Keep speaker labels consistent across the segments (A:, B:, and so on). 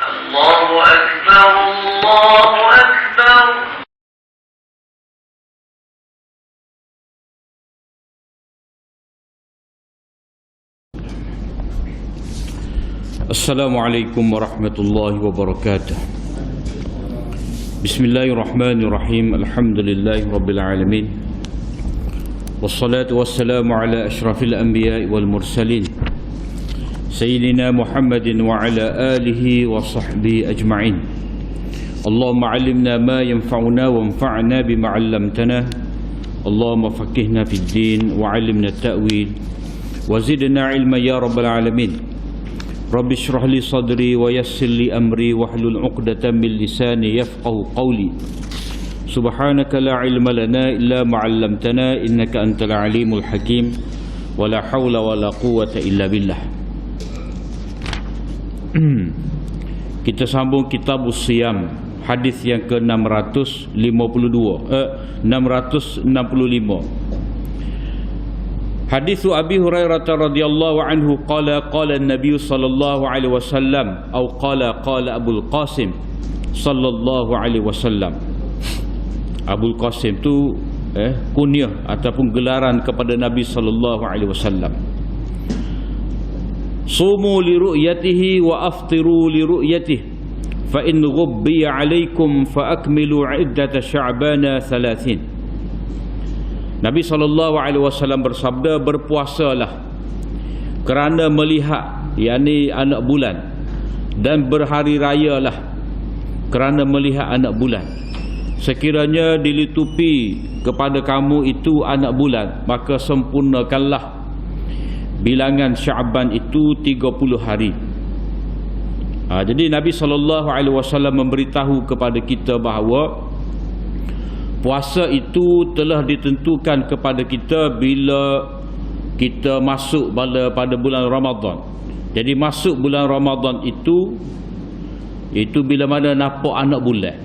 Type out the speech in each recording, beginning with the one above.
A: الله أكبر الله أكبر.
B: Assalamualaikum warahmatullahi wabarakatuh. Bismillahirrahmanirrahim. Alhamdulillahi rabbil alamin. Wassalatu wassalamu ala ashrafil anbiya'i wal mursalin Sayyidina Muhammadin wa ala alihi wa sahbihi ajma'in. Allahumma alimna ma yanfa'una wa anfa'na bima 'allamtana. Allahumma faqihna fid din wa 'allimna at-ta'wil wa zidna 'ilman ya rabbal alamin. Rabbi shrah li sadri wa yassir li amri wahlul 'uqdatam min lisani yafqahu qawli. Subhanaka la ilma lana illa ma 'allamtana innaka antal alimul hakim. Wa la hawla wa la quwwata illa billah. Kita sambung Kitabus Siyam, hadis yang ke-665. Hadis Abi Hurairah radhiyallahu anhu qala qala an-nabiy sallallahu alaihi wasallam atau qala Abul Qasim sallallahu alaihi wasallam. Abul Qasim tu kunyah ataupun gelaran kepada Nabi sallallahu alaihi wasallam. Sumu li ru'yatihi wa aftiru li ru'yatihi fa in ghubbiya 'alaikum fa akmilu 'iddata sya'bana 30. Nabi sallallahu alaihi wasallam bersabda, berpuasalah kerana melihat, yakni anak bulan, dan berhari rayalah kerana melihat anak bulan. Sekiranya dilitupi kepada kamu itu anak bulan, maka sempurnakanlah bilangan Sya'ban itu 30 hari. Jadi Nabi SAW memberitahu kepada kita bahawa puasa itu telah ditentukan kepada kita bila kita masuk pada bulan Ramadan. Jadi masuk bulan Ramadan itu bila mana nampak anak bulan.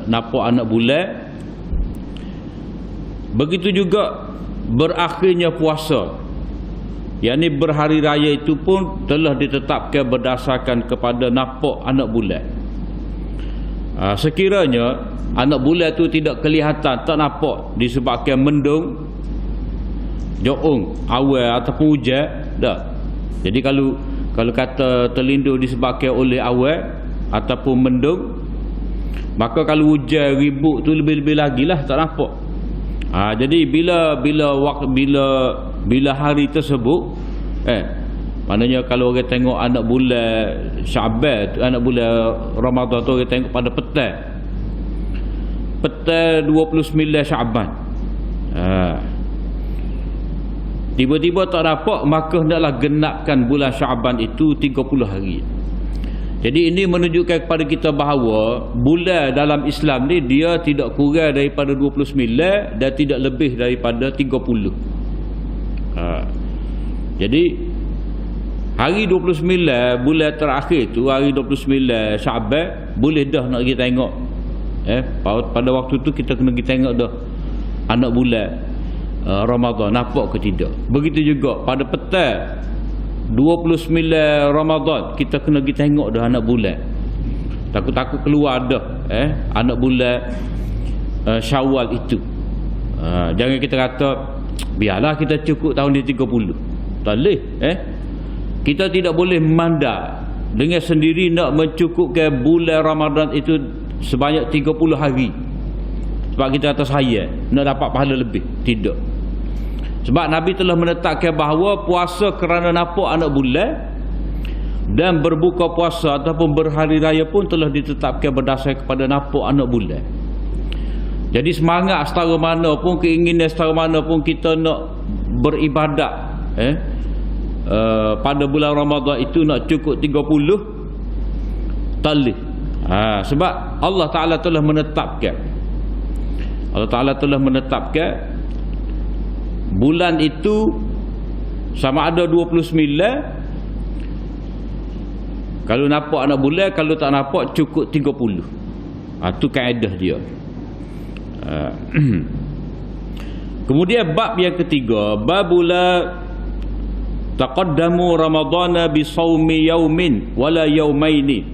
B: Nampak anak bulan. Begitu juga berakhirnya puasa, yakni berhari raya itu pun telah ditetapkan berdasarkan kepada nampak anak bulan. Sekiranya anak bulan itu tidak kelihatan, tak nampak disebabkan mendung, joong, awal ataupun hujan, dah. Jadi kalau kata terlindung disebabkan oleh awal ataupun mendung, maka kalau hujan ribut tu lebih-lebih lagi lah tak nampak. Jadi bila hari tersebut, maknanya kalau orang tengok anak bulan Sya'ban, anak bulan Ramadan tu orang tengok pada petang 29 Sya'ban, tiba-tiba tak dapat, maka hendaklah genapkan bulan Sya'ban itu 30 hari. Jadi ini menunjukkan kepada kita bahawa bulan dalam Islam ni dia tidak kurang daripada 29 dan tidak lebih daripada 30. Jadi hari 29 bulan terakhir tu, hari 29 Sya'ban, boleh dah nak pergi tengok. Pada waktu tu kita kena pergi tengok dah anak bulan Ramadan nampak ke tidak. Begitu juga pada petang 29 Ramadan kita kena pergi tengok dah anak bulan. Takut-takut keluar dah anak bulan Syawal itu. Jangan kita kata biarlah kita cukup tahun ni 30. Tak boleh. Kita tidak boleh memandang dengan sendiri nak mencukupkan bulan Ramadan itu sebanyak 30 hari sebab kita atas hayat nak dapat pahala lebih. Tidak. Sebab Nabi telah menetapkan bahawa puasa kerana nampak anak bulan dan berbuka puasa ataupun berhari raya pun telah ditetapkan berdasarkan kepada nampak anak bulan. Jadi semangat setara mana pun, keinginan setara mana pun kita nak beribadat pada bulan Ramadan itu nak cukup 30, tak boleh. Sebab Allah Ta'ala telah menetapkan bulan itu sama ada 29 kalau nampak anak bulan, kalau tak nampak cukup 30. Itu kaedah dia. Kemudian bab yang ketiga, babula taqaddamu ramadhana bi shaumi yaumin wala yaumaini.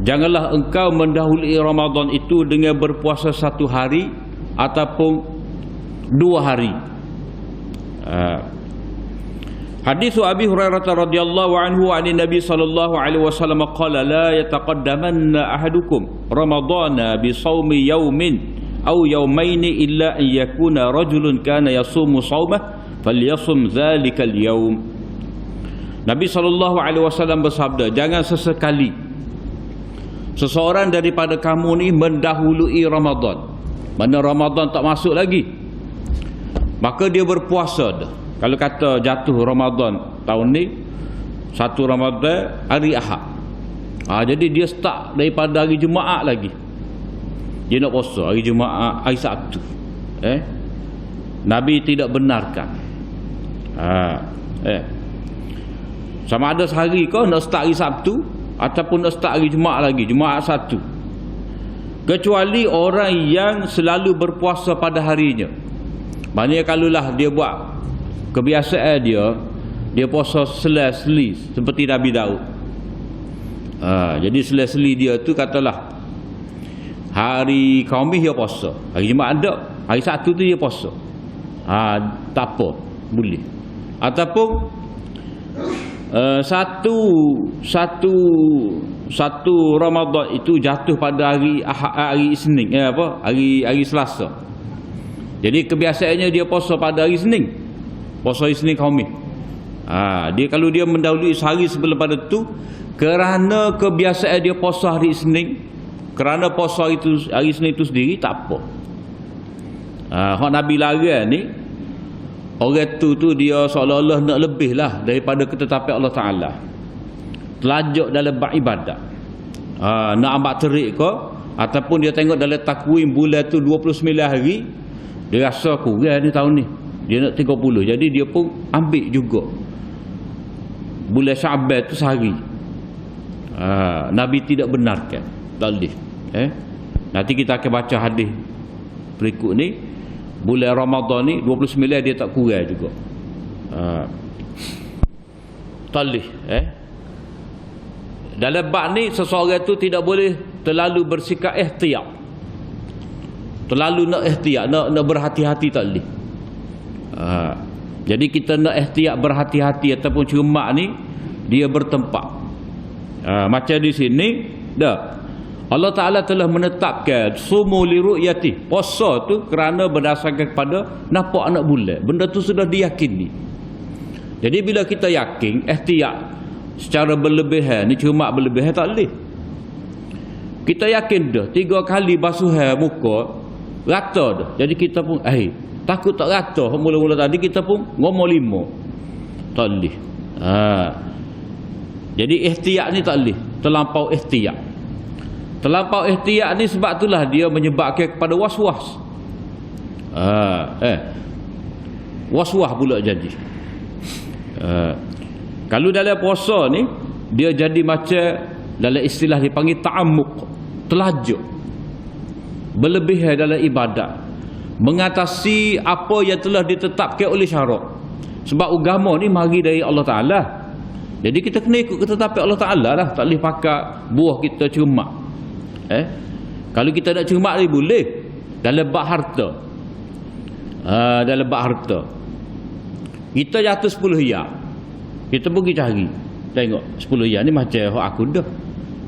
B: Janganlah engkau mendahului Ramadan itu dengan berpuasa 1 hari ataupun 2 hari. Hadis Abi Hurairah radhiyallahu anhu an Nabi sallallahu alaihi wasallam qala la yataqaddamanna ahadukum ramadhana bi shaumi yaumin aw yaumaini illa an yakuna rajulun kana yasumu shaumah falyasum dzalikal yaum. Nabi sallallahu alaihi wasallam bersabda, jangan sesekali seseorang daripada kamu ni mendahului Ramadan. Mana Ramadan tak masuk lagi, maka dia berpuasa dah. Kalau kata jatuh Ramadan tahun ni 1 Ramadan hari Ahad, jadi dia start daripada hari Jumaat lagi. Dia nak puasa hari Jumaat, hari Sabtu. Nabi tidak benarkan. Sama ada sehari kau nak start hari Sabtu ataupun nak start hari Jumaat lagi, Jumaat 1. Kecuali orang yang selalu berpuasa pada harinya. Maknanya kalaulah dia buat kebiasaan dia puasa sela-seli seperti Nabi Daud. Jadi sela-seli dia tu katalah hari Khamis dia puasa, hari Jumaat ada, hari Sabtu tu dia puasa. Tak apa, boleh. Ataupun satu Ramadan itu jatuh pada hari Isnin, hari Selasa. Jadi kebiasaannya dia puasa pada hari Isnin, puasa Isnin Khamis. Dia kalau dia mendahului sehari sebelum pada tu, kerana kebiasaan dia puasa hari Isnin, kerana puasa hari Isnin itu sendiri, tak apa. Hak Nabi larang ni, orang tu dia seolah-olah nak lebih lah daripada ketetapan Allah Ta'ala, telajak dalam beribadat. Nak ambil terik ke, ataupun dia tengok dalam takwim bulan tu 29 hari, dia rasa kurang ni tahun ni, dia nak 30, jadi dia pun ambil juga bulan Syaban tu sehari. Nabi tidak benarkan, tak boleh. Nanti kita akan baca hadis berikut ni. Bulan Ramadan ni 29 dia tak kurang juga. Tak boleh. Dalam bab ni seseorang tu tidak boleh terlalu bersikap ihtiyat, terlalu nak ihtiyat, nak berhati-hati, tak boleh. Jadi kita nak ihtiyat, berhati-hati ataupun cermat ni, dia bertempat. Macam di sini dah Allah Ta'ala telah menetapkan sumu li ru'yati, puasa tu kerana berdasarkan kepada nampak anak bulan. Benda tu sudah diyakini. Jadi bila kita yakin, ihtiyat secara berlebihan ni, cermat berlebihan, tak boleh. Kita yakin dah 3 kali basuhan muka rata dah, jadi kita pun takut tak rata. Mula-mula tadi kita pun ngomong 5, tak boleh. Jadi ihtiyat ni tak boleh, terlampau ihtiyat. Terlampau ihtiyat ni sebab itulah dia menyebabkan kepada was-was. Was-was pula jadi. Kalau dalam puasa ni, dia jadi macam dalam istilah dipanggil ta'ammuk, telajak, berlebihan dalam ibadat, mengatasi apa yang telah ditetapkan oleh syarak. Sebab agama ni mari dari Allah Ta'ala, jadi kita kena ikut ketetapan Allah Ta'ala lah. Tak boleh pakai buah kita cermat. Kalau kita nak cermat ni boleh dalam bab harta. Dalam bab harta kita jatuh 10 riyal, kita pergi cari, tengok 10 riyal ni macam hak aku dah.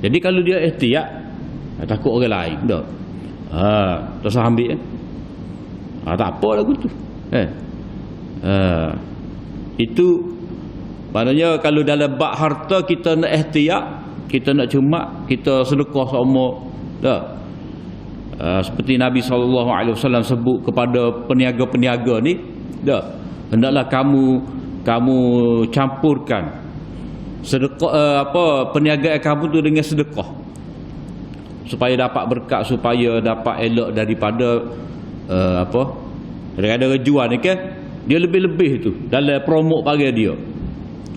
B: Jadi kalau dia ihtiyat, takut orang lain dah, tak usah ambil. Tak apa lagu tu. Itu maknanya kalau dalam bab harta kita nak ihtiyat, kita nak cermat, kita sedekah sama dah. Seperti Nabi SAW sebut kepada peniaga-peniaga ni, dah, hendaklah kamu campurkan sedekah, perniagaan kamu tu dengan sedekah, supaya dapat berkat, supaya dapat elok daripada daripada rejuan ni kan. Dia lebih-lebih tu dalam promote bagi dia,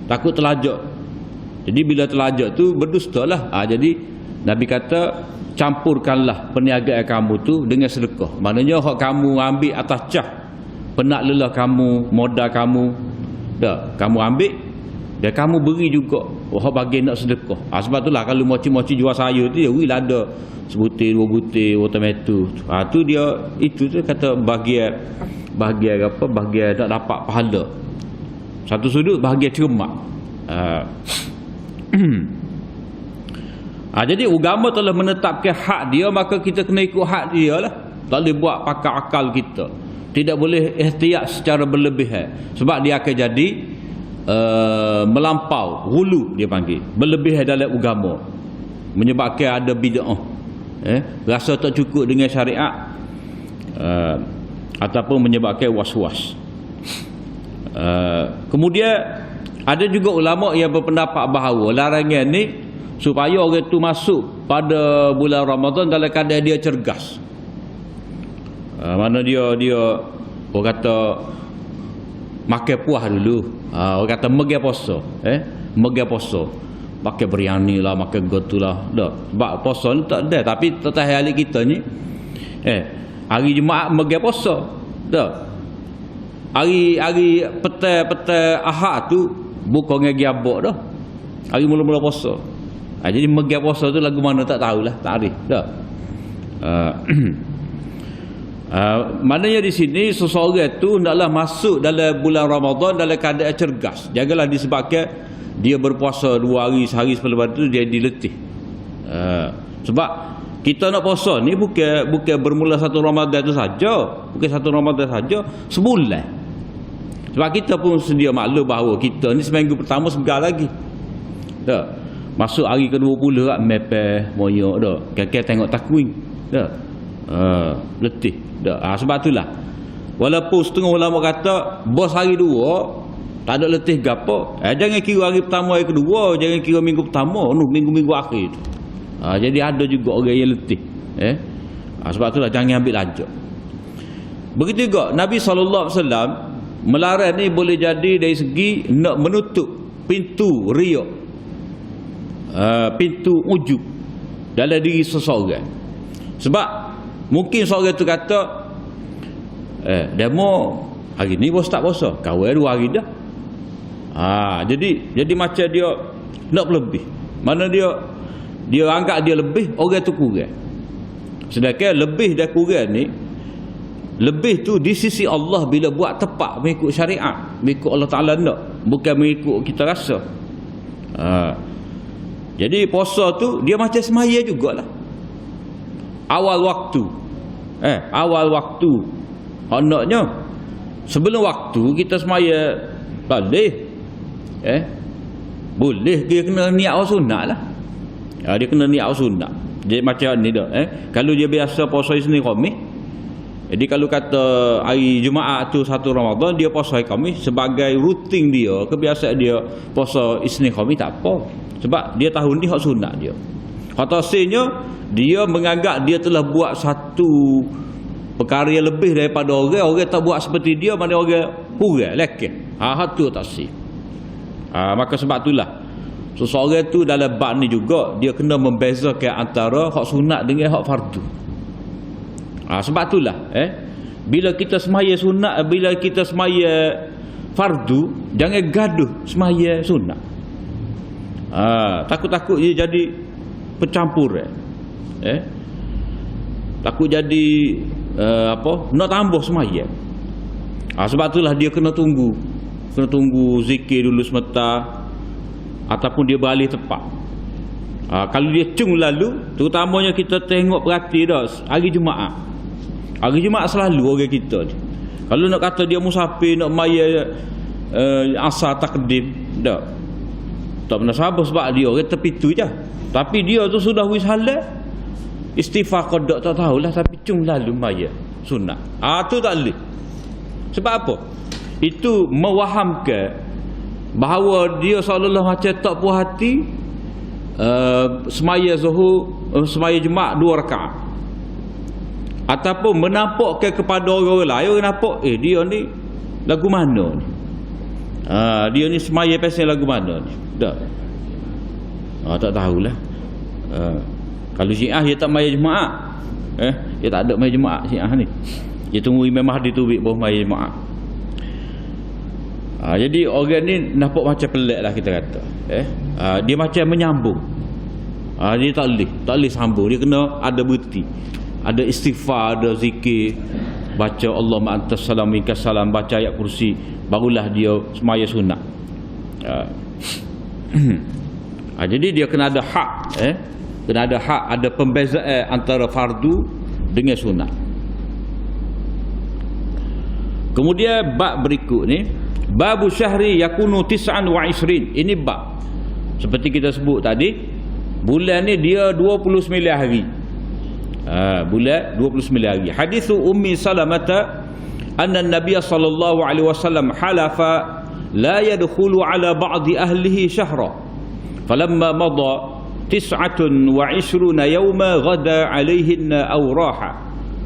B: takut terlajak. Jadi bila terlajak tu berdusta lah. Jadi Nabi kata campurkanlah perniagaan kamu tu dengan sedekah. Maknanya hak kamu ambil atas cah, penak lelah kamu, modal kamu, dah kamu ambil, Dan kamu beri juga orang bagi nak sedekah. Sebab itulah kalau moci-moci jual sayur tu dia lah ada sebutir, 2 butir tomato. Tu dia itu tu kata bahagian apa? Bahagian nak dapat pahala. Satu sudut bahagian cermat. Jadi agama telah menetapkan hak dia, maka kita kena ikut hak dia lah. Tak boleh buat pakai akal kita. Tidak boleh ihtiyat secara berlebihan. Sebab dia akan jadi melampau, ghulu dia panggil. Berlebihan dalam agama. Menyebabkan ada bid'ah. Rasa tak cukup dengan syariat. Ataupun menyebabkan was-was. Kemudian ada juga ulama yang berpendapat bahawa larangan ni supaya orang tu masuk pada bulan Ramadan dalam keadaan dia cergas. Mana dia orang kata makan puas dulu. Orang kata megai puasa, megai puasa. Makan biryani lah, makan gotu lah. Dah. Sebab puasa ni tak ada, tapi tetap hari kita ni hari Jumaat megai puasa. Dah. Hari petang Ahad tu bukan ngagi abak dah. Hari mula-mula puasa. Jadi megai puasa tu lagu mana tak tahulah, tak arif dah. Maknanya di sini seseorang tu hendaklah masuk dalam bulan Ramadan dalam keadaan cergas. Janganlah disebabkan dia berpuasa 2 hari, sehari selepas tu dia diletih. Sebab kita nak puasa ni bukan bermula satu Ramadan tu saja, bukan satu Ramadan saja, sebulan. Sebab kita pun sedia maklum bahawa kita ni seminggu pertama segar lagi. Dah. Masuk hari ke-20 kat mepeh moyok dah. Kakek tengok takwim. Dah. Letih. Dah. Sebab itulah. Walaupun setengah ulama kata bos hari 2 tak ada letih gapo. Jangan kira hari pertama, hari kedua, jangan kira minggu pertama, minggu-minggu akhir tu. Jadi ada juga orang yang letih. Sebab itulah jangan ambil lajak. Begitu juga Nabi SAW melarang ni boleh jadi dari segi nak menutup pintu riak. Pintu ujub dalam diri seseorang. Sebab mungkin seorang tu kata demo hari ni bos tak puasa, kawal 2 hari dah. Jadi macam dia nak lebih. Mana dia anggap dia lebih, orang tu kurang. Sedangkan lebih dan kurang ni, lebih tu di sisi Allah bila buat tepat mengikut syariat, mengikut Allah Ta'ala nak, bukan mengikut kita rasa. Jadi puasa tu dia macam semaya jugalah. Awal waktu. Awal waktu. Hendaknya sebelum waktu kita semaya boleh. Boleh dia kena niat sunat lah. Dia kena niat sunat. Jadi macam ni dah. Kalau dia biasa puasa Isnin Khamis, jadi kalau kata hari Jumaat tu 1 Ramadan dia puasa hari Khamis sebagai rutin dia, kebiasaan dia puasa Isnin Khamis tak apa. Sebab dia tahun ni hak sunat dia. Khatasnya dia menganggap dia telah buat satu perkara yang lebih daripada orang tak buat seperti dia, mana orang kurang lekeh. Tu tak sih. Maka sebab itulah seseorang tu dalam bab ni juga dia kena membezakan antara hak sunat dengan hak fardu. Sebab itulah bila kita semaya sunat, bila kita semaya fardu, jangan gaduh semaya sunat. Takut-takut dia jadi pencampur. Takut jadi nak tambah semaya. Sebab itulah dia kena tunggu zikir dulu sebentar, ataupun dia beralih tepat. Kalau dia cung lalu, terutamanya kita tengok perhati dah hari Jumaat. Hari Jumaat selalu orang kita ni, kalau nak kata dia musafir nak maya asar takdim, tak pernah sabar sebab dia orang tepi tu je. Tapi dia tu sudah wis halal istighfar qada tak tahulah, tapi cung lalu maya sunat. Tu tak boleh. Sebab apa? Itu mewahamkan bahawa dia seolah-olah macam tak puas hati semaya zuhur, semaya Jumaat 2 rakaat, ataupun menampakkan kepada orang lain, orang nampak dia ni lagu mana ni, dia ni semaya pasal lagu mana ni. Tak tahulah. Kalau Syiah dia tak maya Jumaat, dia tak ada maya Jumaat Syiah ni. Dia tunggu Imam Mahdi tu bawa maya Jumaat. Jadi orang ni nampak macam pelik lah kita kata. Dia macam menyambung. Dia tak boleh sambung. Dia kena ada berhenti. Ada istighfar, ada zikir, baca Allahumma antas salam minkas salam, baca ayat kursi, barulah dia semaya sunat. Jadi dia kena ada hak, kena ada hak, ada pembezaan antara fardu dengan sunat. Kemudian bab berikut ni, babu syahri yakunu 29. Ini bab seperti kita sebut tadi, bulan ni dia 29 hari. Bulan 29 hari. Hadis Ummi Salamah anna an-nabiy sallallahu alaihi wasallam halafa la yadkhulu ala ba'd ahlihi shahra falamma madha 29 yawma ghada alayhinna aw raha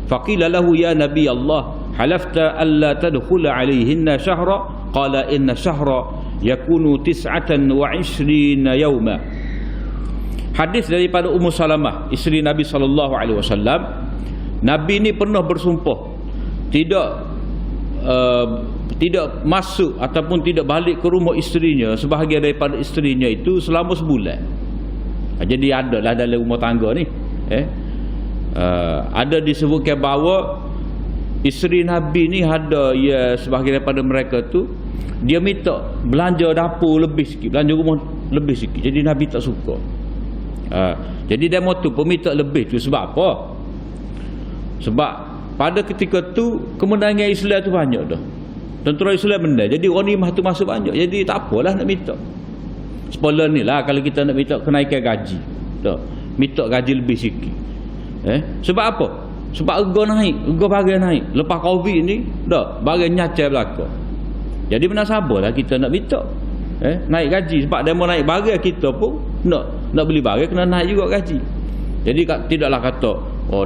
B: faqila lahu ya nabiy Allah halafta alla tadkhula alayhinna shahra qala inna shahra yakunu 29 yawma. Hadis daripada Ummu Salamah, isteri Nabi sallallahu alaihi wasallam. Nabi ni pernah bersumpah tidak masuk ataupun tidak balik ke rumah isterinya, sebahagian daripada isterinya itu selama sebulan. Jadi adalah dalam rumah tangga ni ada disebutkan bahawa isteri Nabi ni ada sebahagian daripada mereka tu dia minta belanja dapur lebih sikit, belanja rumah lebih sikit. Jadi Nabi tak suka. Jadi demo tu peminta lebih tu sebab apa? Sebab pada ketika tu kemenangan Islam tu banyak dah. Tentera Islam menang. Jadi ghanimah tu masuk banyak. Jadi tak apalah nak minta. Sepala ni lah kalau kita nak minta kenaikan gaji. Tak. Minta gaji lebih sikit. Sebab apa? Sebab harga naik, harga barang naik. Lepas Covid ni, dah barang nyacai belaka. Jadi benar sabarlah kita nak minta. Naik gaji sebab demo naik barang kita pun nak beli barang kena naik juga gaji. Jadi tidaklah kata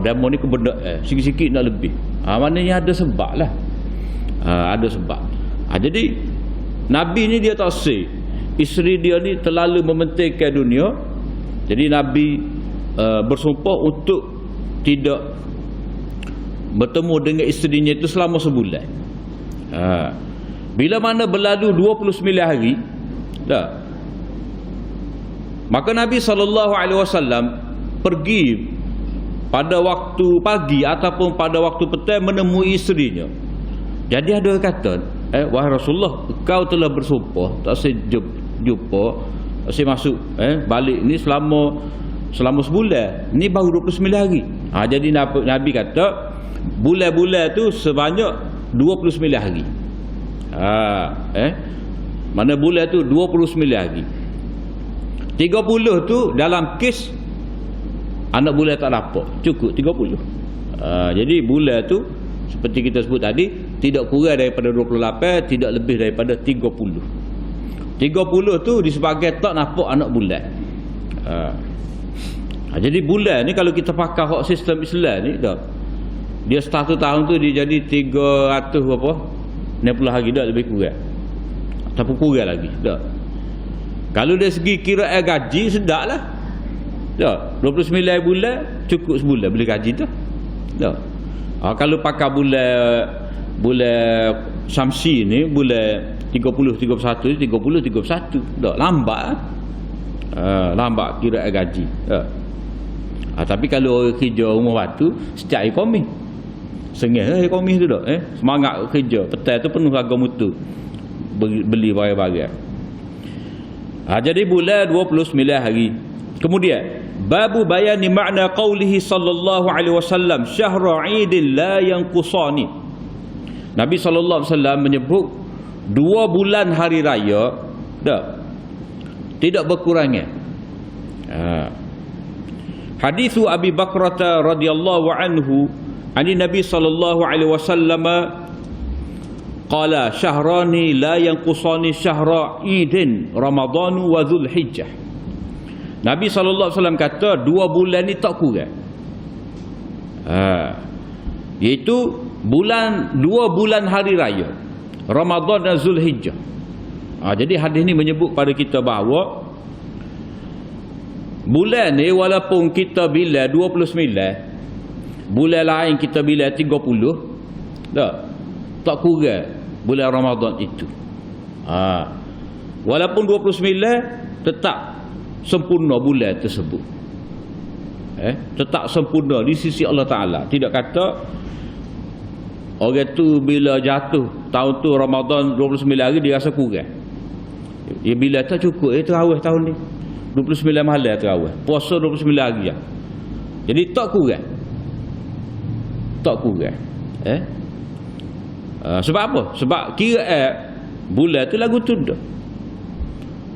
B: demo ni kebedak sikit-sikit nak lebih. Maknanya ada sebab lah. Ada sebab. Jadi Nabi ni dia tak say isteri dia ni terlalu mementingkan dunia. Jadi Nabi bersumpah untuk tidak bertemu dengan isterinya itu selama sebulan. Bila mana berlalu 29 hari dah, maka Nabi SAW pergi pada waktu pagi ataupun pada waktu petang menemui isterinya. Jadi ada kata, wahai Rasulullah, kau telah bersumpah tak saya jumpa, saya masuk balik ni selama sebulan. Ni baru 29 hari. Jadi Nabi kata bulan-bulan tu sebanyak 29 hari. Mana bulan tu 29 hari. 30 tu dalam kes anak bulan tak dapat, cukup 30. Jadi bulan tu seperti kita sebut tadi tidak kurang daripada 28, tidak lebih daripada 30. 30 tu disebabkan tak nampak anak bulan. Jadi bulan ni kalau kita pakai hak sistem Islam ni dah, dia satu tahun tu dia jadi 300 berapa 60 hari dah, lebih kurang ataupun kurang lagi dah. Kalau dari segi kiraan gaji sedap lah dah, 29 bulan cukup sebulan beli gaji tu dah. Kalau pakai bulan Syamsi ni bulan 30 31 dah lambat lambat kiraan gaji dah. Tapi kalau orang kerja rumah batu setiap hari Khamis sengih hari Khamis tu dah semangat kerja, petang tu penuh harga mutu beli barang-barang. Jadi bulan 29 hari. Kemudian babu bayani makna qaulihi sallallahu alaihi wasallam syahra 'idin la yanqusani. Nabi sallallahu alaihi wasallam menyebut 2 bulan hari raya dah tidak berkurangan. Hadis Abi Bakrah radhiyallahu anhu ani Nabi sallallahu alaihi wasallam qala syahrani la yanqusani syahra idin Ramadan wa Zulhijjah. Nabi sallallahu alaihi wasallam kata 2 bulan ni tak kurang. Iaitu 2 bulan hari raya Ramadan dan Zulhijjah. Jadi hadis ni menyebut pada kita bahawa bulan ni walaupun kita bila 29, bulan lain kita bila 30 tak kurang bulan Ramadan itu. Walaupun 29 tetap sempurna bulan tersebut. Tetap sempurna di sisi Allah Ta'ala. Tidak kata orang tu bila jatuh tahun tu Ramadan 29 hari dia rasa kurang. Bila tak cukup terawih tahun ni 29 malam terawih, puasa 29 hari je. Jadi tak kurang. Sebab apa? Sebab kira bulan tu lagu tunda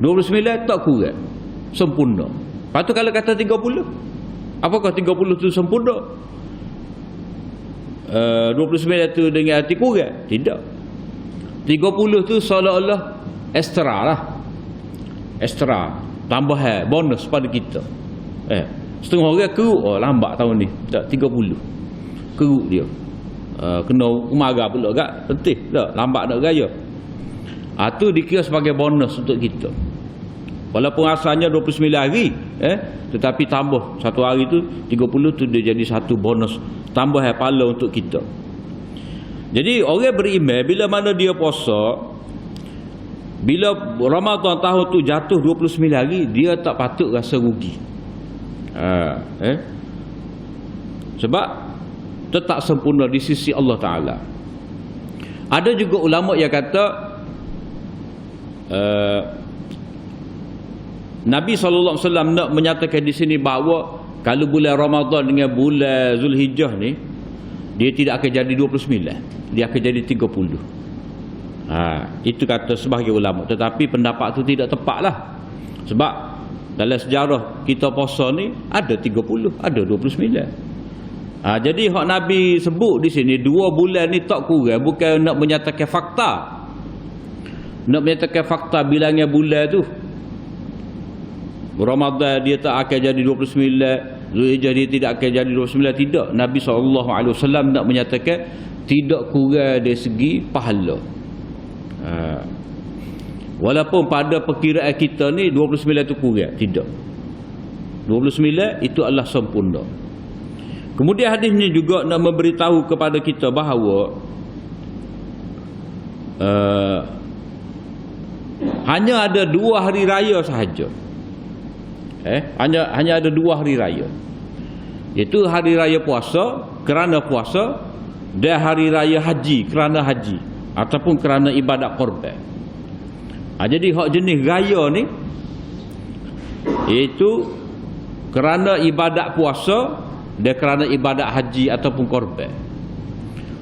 B: 29 tak kurang, sempurna. Lepas tu kalau kata 30, apakah 30 tu sempurna? 29 tu dengan arti kurang? Tidak. 30 tu seolah-olah extra lah, extra, tambahan, bonus pada kita. Setengah orang keruk, lambat tahun ni, tak 30 keruk dia. Kena marah pula kat letih tak, lambat nak raya. Tu dikira sebagai bonus untuk kita. Walaupun asalnya 29 hari, tetapi tambah satu hari tu 30 tu dia jadi satu bonus, tambah pahala untuk kita. Jadi orang beriman bila mana dia puasa, bila Ramadan tahun tu jatuh 29 hari, dia tak patut rasa rugi. Sebab tetap sempurna di sisi Allah Ta'ala. Ada juga ulama yang kata Nabi SAW nak menyatakan di sini bahawa kalau bulan Ramadan dengan bulan Zulhijjah ni, dia tidak akan jadi 29, dia akan jadi 30. Itu kata sebahagian ulama. Tetapi pendapat itu tidak tepat lah. Sebab dalam sejarah kita puasa ni ada 30, ada 29. Jadi hak Nabi sebut di sini 2 bulan ni tak kurang, bukan nak menyatakan fakta. Nak menyatakan fakta bilangnya bulan tu Ramadan dia tak akan jadi 29, Zulhijjah dia tidak akan jadi 29, tidak. Nabi SAW nak menyatakan tidak kurang dari segi pahala. Walaupun pada perkiraan kita ni 29 tu kurang, tidak. 29 itu adalah sempurna. Kemudian hadis ni juga nak memberitahu kepada kita bahawa hanya ada 2 hari raya sahaja. Hanya ada 2 hari raya. Iaitu hari raya puasa kerana puasa, dan hari raya haji kerana haji ataupun kerana ibadat korban. Jadi hak jenis raya ni iaitu kerana ibadat puasa dan kerana ibadat haji ataupun korban.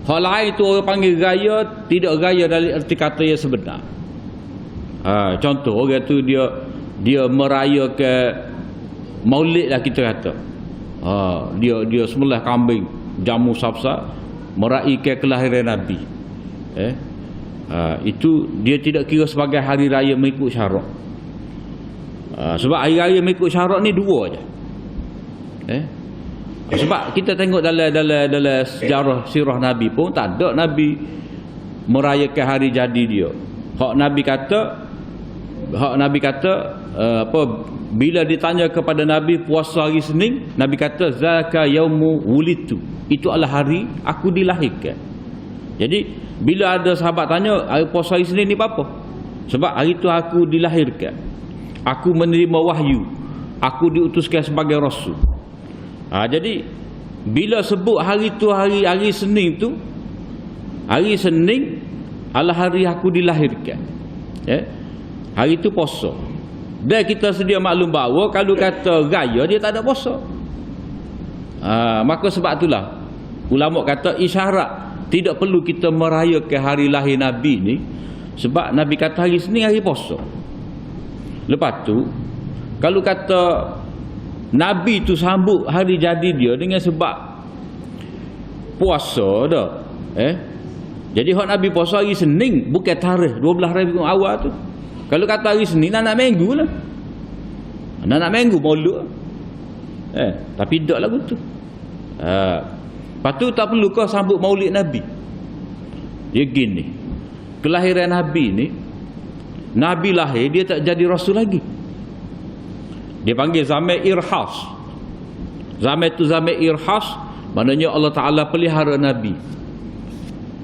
B: Hal lain itu orang panggil raya, tidak raya dari erti kata yang sebenar. Contoh orang tu dia merayakan maulid lah kita kata. Dia sembelih kambing, jamu safsa, meraihkan kelahiran Nabi. Itu dia tidak kira sebagai hari raya mengikut syarak. Sebab hari raya mengikut syarak ni 2 je. Sebab kita tengok dalam sejarah sirah Nabi pun tak ada Nabi merayakan hari jadi dia. Hak Nabi kata bila ditanya kepada Nabi puasa hari Senin, Nabi kata zaka yaumu wulitu, itu adalah hari aku dilahirkan. Jadi bila ada sahabat tanya hari puasa hari Senin ni apa? Sebab hari itu aku dilahirkan, aku menerima wahyu, aku diutuskan sebagai rasul. Jadi bila sebut hari tu hari Senin tu, hari Senin adalah hari aku dilahirkan. Hari tu puasa. Dan kita sedia maklum bahawa kalau kata raya dia tak ada puasa. Maka sebab itulah ulama kata isyarat tidak perlu kita merayakan hari lahir Nabi ni, sebab Nabi kata hari Senin hari puasa. Lepas tu kalau kata Nabi tu sambut hari jadi dia dengan sebab puasa dah. Jadi hak Nabi puasa hari Senin bukan tarikh 12 Rabiul Awal tu. Kalau kata hari Senin anak minggu lah. Anak minggu maulud. Tapi tak lagu tu. Lepas tu tak perlu kau sambut maulid Nabi. Dia gini. Kelahiran Nabi ni, Nabi lahir dia tak jadi rasul lagi. Dia panggil zaman irhas. Zaman tu zaman irhas, maknanya Allah Ta'ala pelihara Nabi.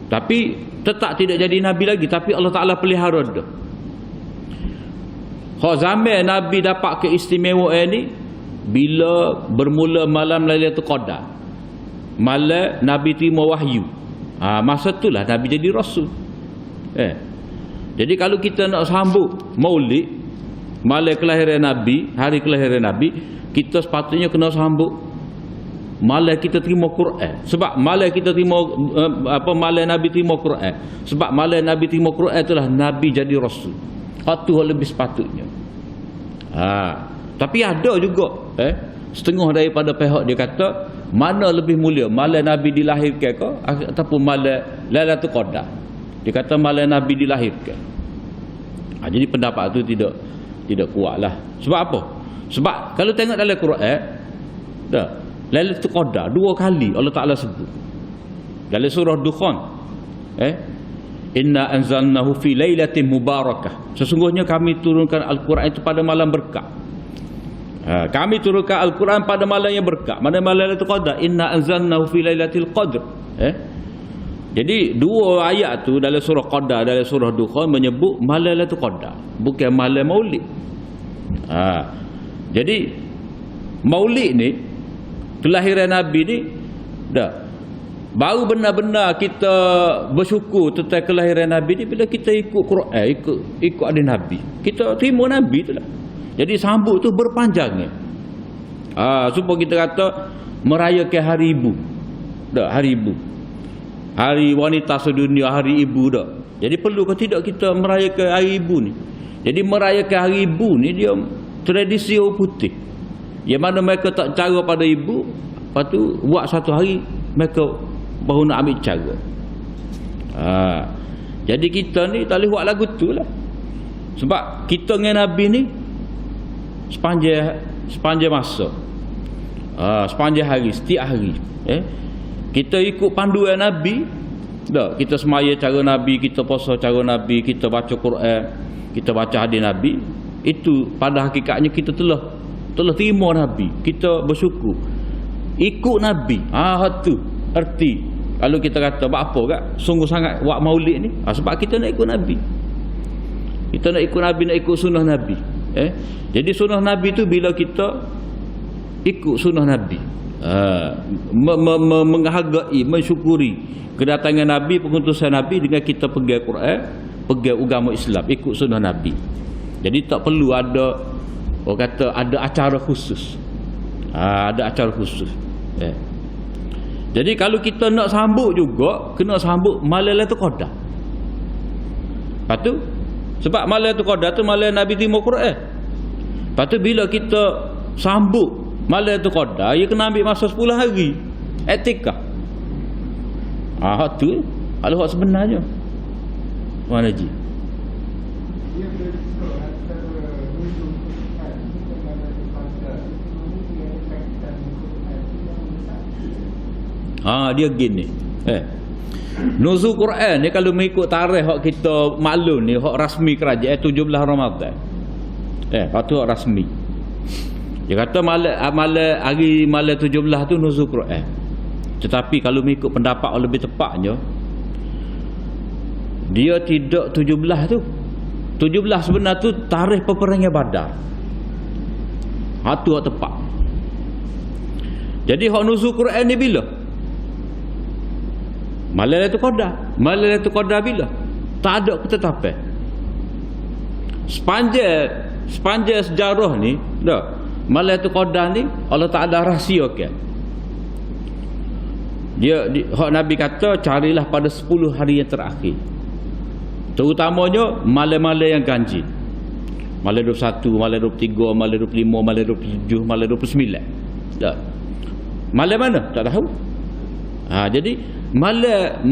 B: Tapi tetap tidak jadi Nabi lagi, tapi Allah Ta'ala pelihara dia. Hak zaman Nabi dapat keistimewaan ni bila bermula malam Lailatul Qadar. Malam Nabi terima wahyu. Masa itulah Nabi jadi rasul. Jadi kalau kita nak sambut Maulid, malam kelahiran Nabi, hari kelahiran Nabi, kita sepatutnya kena sambut malam kita terima Quran. Sebab malam kita terima malam Nabi terima Quran. Sebab malam Nabi terima Quran itulah Nabi jadi rasul. Itu lebih sepatutnya. Tapi ada juga setengah daripada pihak dia kata mana lebih mulia, malam Nabi dilahirkan ke ataupun malam Lailatul Qadar. Dia kata malam Nabi dilahirkan. Jadi pendapat itu tidak kuatlah. Sebab apa? Sebab kalau tengok dalam Quran, Lailatul Qadar 2 kali Allah Taala sebut. Dalam surah Dukhan, inna anzalnahu fi lailatin mubarakah. Sesungguhnya kami turunkan Al-Quran itu pada malam berkah. Kami turunkan Al-Quran pada malam yang berkah. Mana malam Lailatul Qadar? Inna anzalnahu fi lailatul qadr. Jadi 2 ayat tu dalam surah Qadar, dalam surah Dukhan menyebut malam Lailatul Qadar, bukan malam Maulid. Jadi Maulid ni, kelahiran Nabi ni baru benar-benar kita bersyukur tentang kelahiran Nabi ni bila kita ikut Quran, ikut ada Nabi. Kita terima Nabi tu lah. Jadi sambut tu berpanjangnya. Supaya kita kata merayakan hari ibu. Hari ibu. Hari wanita sedunia, hari ibu dah. Jadi perlu ke tidak kita merayakan hari ibu ni? Jadi merayakan hari ibu ni dia tradisi orang putih. Yang mana mereka tak cara pada ibu, lepas tu buat satu hari mereka baru nak ambil cara. Jadi kita ni tak boleh buat lagu tu lah. Sebab kita dengan Nabi ni sepanjang masa, sepanjang hari, setiap hari, kita ikut panduan Nabi. Kita semaya cara Nabi, kita puasa cara Nabi, kita baca Quran, kita baca hadis Nabi. Itu pada hakikatnya kita telah terima Nabi. Kita bersyukur ikut Nabi. Tu erti. Kalau kita kata buat apa kak sungguh sangat buat Maulid ni, sebab kita nak ikut Nabi. Kita nak ikut Nabi, nak ikut sunnah Nabi. Jadi sunnah Nabi tu bila kita ikut sunnah Nabi, menghargai, mensyukuri kedatangan Nabi, pengutusan Nabi dengan kita pegang Quran, pegang agama Islam, ikut sunnah Nabi. Jadi tak perlu ada orang kata ada acara khusus. Ada acara khusus. Jadi kalau kita nak sambut juga kena sambut malam Lailatul Qadar. Lepas tu sebab malam Lailatul Qadar tu malam Nabi terima Quran. Lepas tu bila kita sambut malam Lailatul Qadar, ia kena ambil masa 10 hari etikah. Tu kalau hak sebenarnya. Tuan Haji. Dia gini. Nuzul Quran ni kalau mengikut tarikh hak kita maklum ni, hak rasmi kerajaan 17 Ramadan. Patu hak rasmi. Dia kata hari malam 17 tu nuzul Quran. Tetapi kalau mengikut pendapat lebih tepatnya, dia tidak 17 tu. 17 sebenar tu tarikh peperangan Badar. Tu hak tepat. Jadi hak nuzul Quran ni bila? Malam Lailatul Qadar. Malam Lailatul Qadar bila? Tak ada ketetapan. Sepanjang sejarah ni, Malam Lailatul Qadar ni Allah Taala rahsiakan. Dia hak Nabi kata carilah pada 10 hari yang terakhir. Terutamanya malam-malam yang ganjil. Malam 21, malam 23, malam 25, malam 27, malam 29. Malam mana? Tak tahu. Jadi malam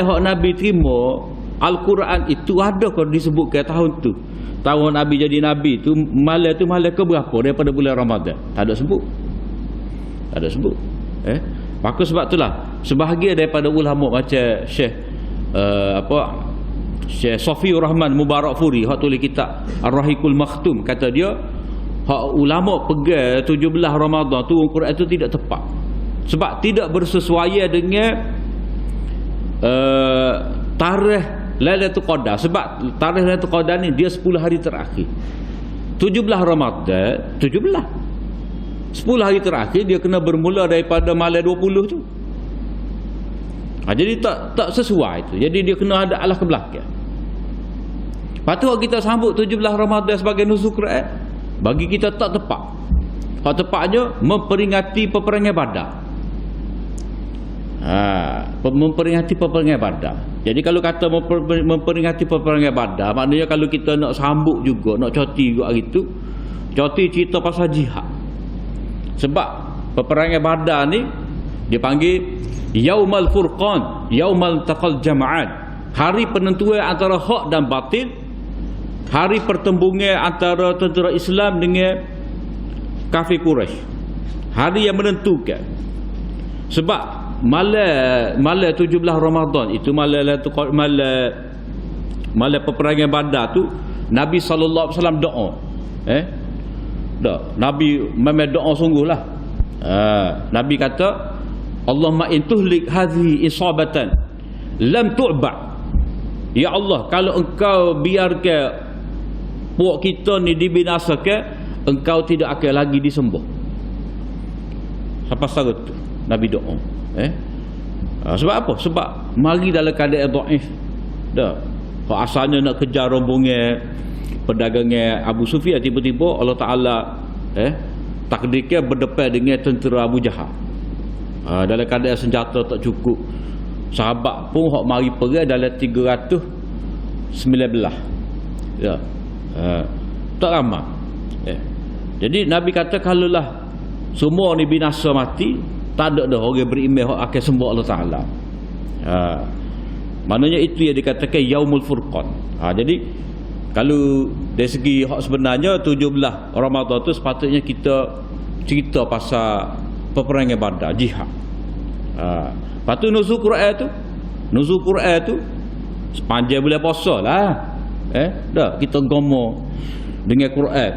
B: hak Nabi terima Al-Quran itu ada kau disebutkan tahun tu. Tahun Nabi jadi Nabi tu malam tu malam ke berapa daripada bulan Ramadan? Tak ada sebut. Maka sebab itulah sebahagian daripada ulama macam Syekh Safiur Rahman Mubarakfuri hak tulis kitab Ar-Rahiqul Makhtum, kata dia hak ulama pegang 17 Ramadan tu Quran itu tidak tepat. Sebab tidak bersesuaian dengan tarikh Lailatul Qadar. Sebab tarikh Lailatul Qadar ni dia 10 hari terakhir. 17 Ramadan, 10 hari terakhir dia kena bermula daripada malam 20 tu. Jadi tak sesuai tu. Jadi dia kena ada alah ke belakang. Lepas tu kita sambut 17 Ramadan sebagai nuzul Quran, bagi kita tak tepat. Hak tepatnya memperingati peperangan Badar. Memperingati peperangan Badar. Jadi kalau kata memperingati peperangan Badar, maknanya kalau kita nak sambut juga, nak cuti juga hari tu, cuti cerita pasal jihad. Sebab peperangan Badar ni dipanggil Yaumal Furqan, Yaumal Taqal Jama'an, hari penentuan antara hak dan batil, hari pertembungan antara tentera Islam dengan kafir Quraisy, hari yang menentukan. Sebab malam 17 Ramadan itu, malam peperangan Badar tu, Nabi SAW doa. Nabi memang doa sungguhlah. Nabi kata, Allahumma in tuhlik hadhihi isabatan lam tu'ba. Ya Allah, kalau engkau biarkan puak kita ni dibinasakan, engkau tidak akan lagi disembah. Sampai secara tu Nabi doa. Sebab apa? Sebab mari dalam keadaan dhaif. Dah. Kalau asalnya nak kejar rombongan perdagangan Abu Sufyan, tiba-tiba Allah Taala takdirkan berdepan dengan tentera Abu Jahal. Dalam keadaan senjata tak cukup. Sahabat pun hak mari perang dalam 319. Ya. Tak ramai. Jadi Nabi kata kalaulah semua ni binasa mati, tak ada dah orang beriman hak akan sembah Allah Taala. Maknanya itu yang dikatakan Yaumul Furqan. Jadi kalau dari segi hak sebenarnya 17 Ramadan tu sepatutnya kita cerita pasal peperangan Badar, jihad. Lepas tu nuzul Quran tu sepanjang bulan puasa lah. Dah kita gomo dengan Quran,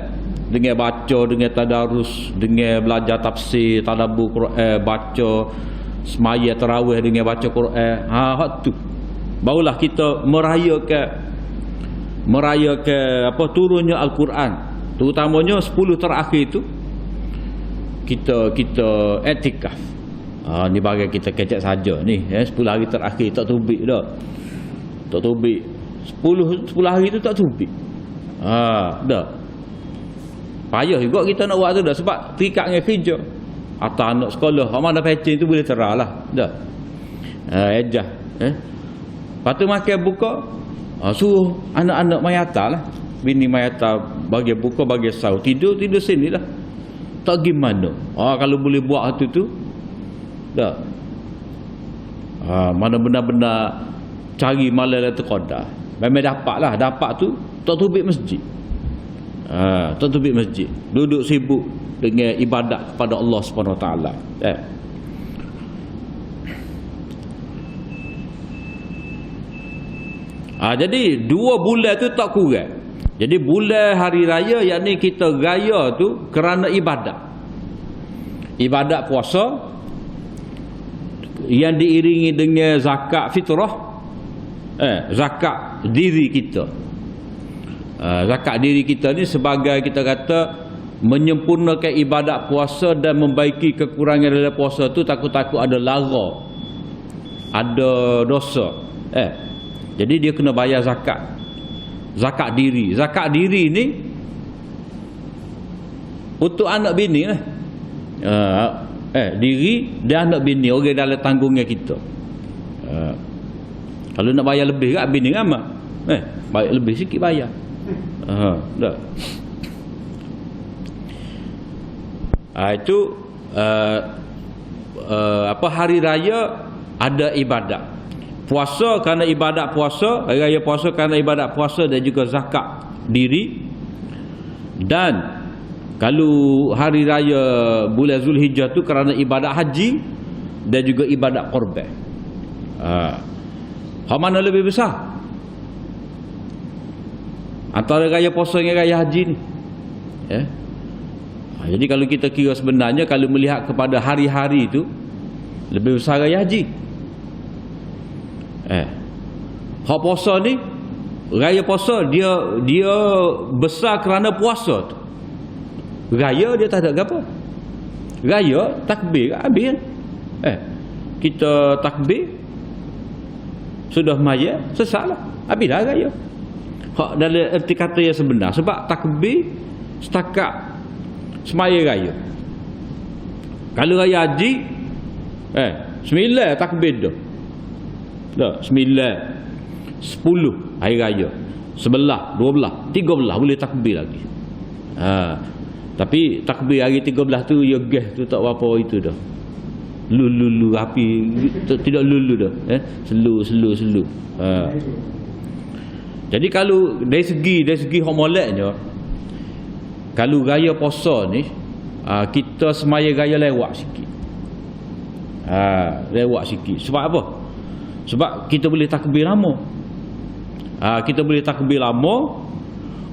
B: dengan baca, dengan tadarus, dengan belajar tafsir, tadabbur Quran, baca semaya tarawih dengan baca Quran. Hak tu barulah kita merayakan apa turunnya Al-Quran, terutamanya 10 terakhir itu kita iktikaf. Ni bagai kita kecek saja ni 10 hari terakhir tak tubik dah. Tak tubik 10 hari tu tak tubik. Dah. Payah juga kita nak buat tu dah, sebab terikat dengan kerja atau anak sekolah. Hak mana pecing tu boleh terahlah. Dah. Ejah. Lepas tu makan buka, suruh anak-anak mayata lah, bini mayata bagi buka, bagi sahur, tidur sini lah. Tak gimana. Kalau boleh buat tu dah. Mana benar-benar cari malam Lailatul Qadar. Memang dapat tu tak tubik masjid. Tak tubik masjid. Duduk sibuk dengan ibadat kepada Allah Subhanahu Wa Taala. Jadi 2 bulan tu tak kurang. Jadi bulan hari raya, yakni kita raya tu kerana ibadat. Ibadat puasa yang diiringi dengan zakat fitrah, zakat diri kita. Zakat diri kita ni sebagai kita kata menyempurnakan ibadat puasa dan membaiki kekurangan dalam puasa tu, takut-takut ada lara, ada dosa. Jadi dia kena bayar zakat. Zakat diri. Zakat diri ni untuk anak bini lah. Diri dan anak bini, orang dalam tanggungan kita. Kalau nak bayar lebih kat bini ramai, bayar lebih sikit bayar. Dah. Itu hari raya ada ibadat. Puasa kerana ibadat puasa, hari raya puasa kerana ibadat puasa dan juga zakat diri. Dan kalau hari raya bulan Zulhijjah tu kerana ibadat haji dan juga ibadat korban. Hak mana lebih besar antara raya puasa dengan raya haji ni? Jadi kalau kita kira sebenarnya, kalau melihat kepada hari-hari itu, lebih besar raya haji. Hak puasa ni, raya puasa dia besar kerana puasa tu. Raya dia tak ada apa. Raya takbir habis kan. Kita takbir sudah maya sesatlah. Habis dah raya. Hak dalam erti kata yang sebenar, sebab takbir setakat semaya raya. Kalau raya haji 9 takbir dah. Dah 9 10 hari raya. 11 12 13 boleh takbir lagi. Tapi takbir hari 13 tu ya gas tu tak apa itu dah. Lulu api tidak lulu dah. Selu. Jadi kalau dari segi homoleknya, kalau raya puasa ni kita semaya raya lewat sikit. Lewat sikit. Sebab apa? Sebab kita boleh takbir lama. Kita boleh takbir lama.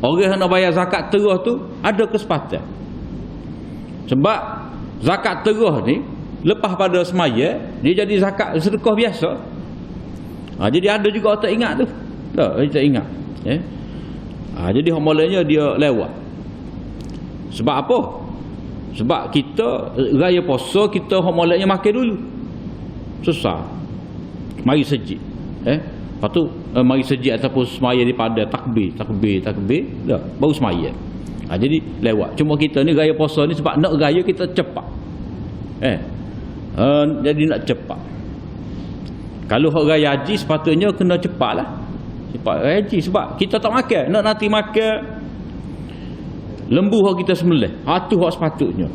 B: Orang yang nak bayar zakat terus tu ada kesempatan. Sebab zakat terus ni lepas pada semaya dia jadi zakat sedekah biasa. Jadi ada juga orang tak ingat tu. Dia tak ingat. Jadi homolenya dia lewat. Sebab apa? Sebab kita raya puasa kita homolenya makan dulu. Susah. Mari sejid. Lepas tu mari sejid ataupun semaya daripada takbir dah baru semaya. Jadi lewat. Cuma kita ni raya puasa ni sebab nak raya kita cepat. Jadi nak cepat. Kalau hak raya haji sepatutnya kena cepatlah. Cepat raya haji sebab kita tak makan. Nak nanti makan lembu hak kita sembelih. Tu hak sepatutnya.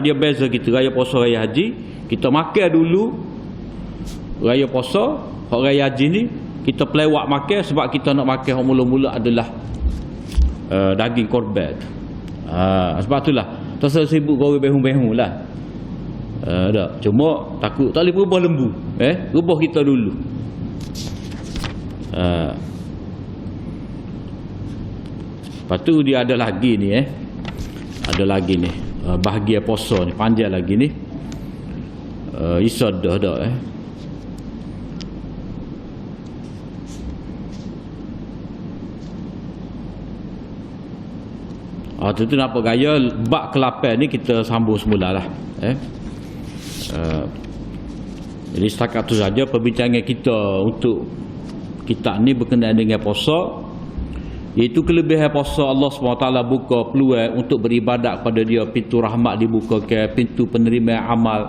B: Dia beza kita raya puasa raya haji, kita makan dulu. Raya puasa, hak raya haji ni kita pelewak makan sebab kita nak makan hak mula-mula adalah daging korban. Sebab itulah terasa sibuk kau behu-behu lah. Cuma takut tak boleh berubah lembu. Ubah kita dulu. Lepas tu dia ada lagi ni ada lagi ni bahagian puasa ni panjang lagi ni. Isod dah tu nak apa gaya bab ke-8 ni kita sambung semula lah. Jadi setakat tu saja perbincangan kita untuk kitab ni berkenaan dengan puasa, iaitu kelebihan puasa. Allah SWT buka peluang untuk beribadat kepada dia, pintu rahmat dibukakan, pintu penerimaan amal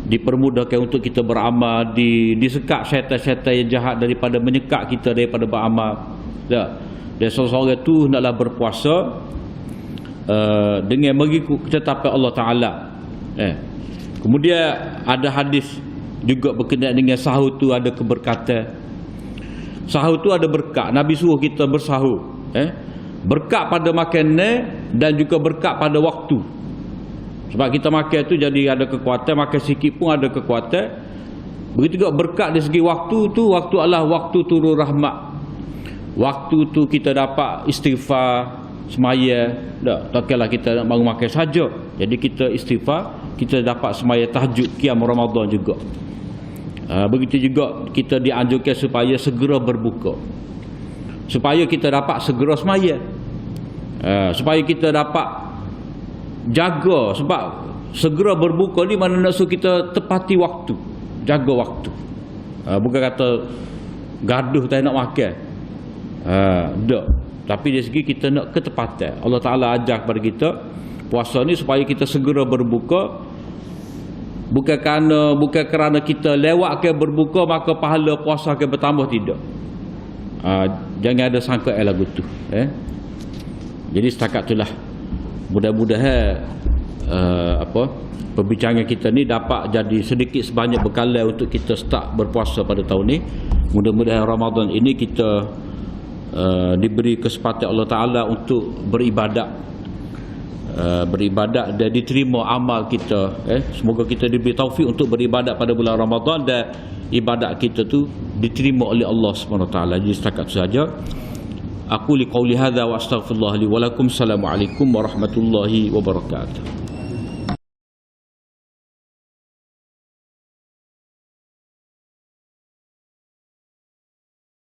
B: dipermudahkan untuk kita beramal, disekat syaitan-syaitan yang jahat daripada menyekat kita daripada beramal. Dan seorang itu hendaklah berpuasa dengan mengikut ketetapan Allah Ta'ala. Kemudian ada hadis juga berkenaan dengan sahur tu ada keberkatan. Sahur tu ada berkat. Nabi suruh kita bersahur. Berkat pada makanan dan juga berkat pada waktu. Sebab kita makan tu jadi ada kekuatan, makan sikit pun ada kekuatan. Begitu juga berkat dari segi waktu tu, waktu adalah waktu turun rahmat. Waktu tu kita dapat istighfar, semaya. Tak kira kita nak baru makan saja. Jadi kita istighfar, kita dapat semaya tahajud qiyam Ramadan juga. Begitu juga kita dianjurkan supaya segera berbuka, supaya kita dapat segera semaya, supaya kita dapat jaga. Sebab segera berbuka ni mana nak suruh kita tepati waktu, jaga waktu. Bukan kata gaduh tak nak makan, tak. Tapi dari segi kita nak ketepatan. Allah Ta'ala ajar kepada kita puasa ni supaya kita segera berbuka. Bukan kerana kita lewatkan berbuka maka pahala puasa akan bertambah, tidak. Jangan ada sangka lagu tu. Jadi setakat itulah. Mudah-mudahan perbincangan kita ni dapat jadi sedikit sebanyak bekalan untuk kita start berpuasa pada tahun ni. Mudah-mudahan Ramadan ini kita diberi kesempatan Allah Ta'ala untuk beribadat dan diterima amal kita. Semoga kita diberi taufik untuk beribadat pada bulan Ramadan dan ibadat kita tu diterima oleh Allah SWT. Jadi setakat saja. Aku liqauli hadza wa astaghfirullah li wa lakum. Assalamualaikum warahmatullahi wabarakatuh.